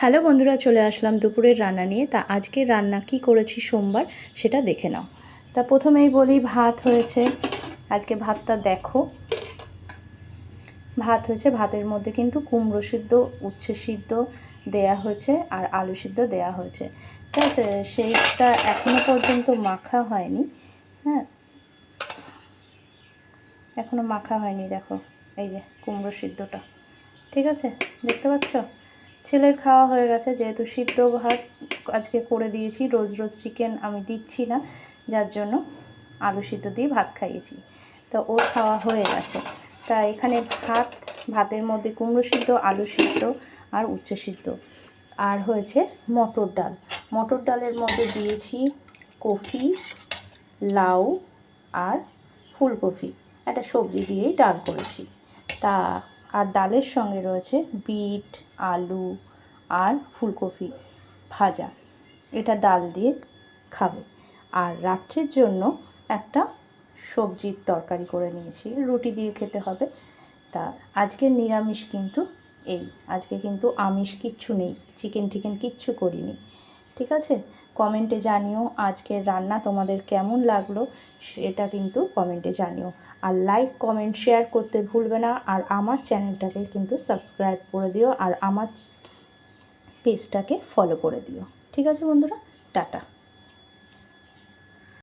Hello বন্ধুরা, চলে আসলাম দুপুরের রান্না নিয়ে। তা আজকে রান্না কি করেছি সোমবার সেটা দেখে নাও। তা প্রথমেই বলি, ভাত হয়েছে। আজকে ভাতটা দেখো, ভাত হয়েছে। ভাতের মধ্যে কিন্তু কুমড়ো সিদ্ধ, উচ্ছে সিদ্ধ দেয়া হয়েছে আর আলু সিদ্ধ দেয়া হয়েছে। তাই সেইটা এখনো পর্যন্ত মাখা হয়নি। হ্যাঁ, এখনো মাখা হয়নি। দেখো, এই যে কুমড়ো সিদ্ধটা, ঠিক আছে, দেখতে পাচ্ছ। ছেলের খাওয়া হয়ে গেছে, যেহেতু সিদ্ধ ভাত আজকে করে দিয়েছি। রোজ রোজ চিকেন আমি দিচ্ছি না, যার জন্য আলু সিদ্ধ দিয়ে ভাত খাইয়েছি। তো ওর খাওয়া হয়ে গেছে। তা এখানে ভাতের মধ্যে কুমড়ো সিদ্ধ, আলু সিদ্ধ আর উচ্ছে সিদ্ধ, আর হয়েছে মটর ডাল। মটর ডালের মধ্যে দিয়েছি কফি, লাউ আর ফুলকপি, একটা সবজি দিয়েই ডাল করেছি। তা আর ডালের সঙ্গে রয়েছে বিট, আলু আর ফুলকপি ভাজা। এটা ডাল দিয়ে খাবে। আর রাত্রের জন্য একটা সবজির তরকারি করে নিয়েছি, রুটি দিয়ে খেতে হবে। তা আজকে নিরামিষ কিন্তু এই, আজকে কিন্তু আমিষ কিচ্ছু নেই, চিকেন টিকেন কিচ্ছু করিনি, ঠিক আছে। কমেন্টে জানিও আজকের রান্না তোমাদের কেমন লাগলো, সেটা কিন্তু কমেন্টে জানিও। আর লাইক, কমেন্ট, শেয়ার করতে ভুলবে না। আর আমার চ্যানেলটাকে কিন্তু সাবস্ক্রাইব করে দিও, আর আমার পেজটাকে ফলো করে দিও, ঠিক আছে বন্ধুরা। টাটা।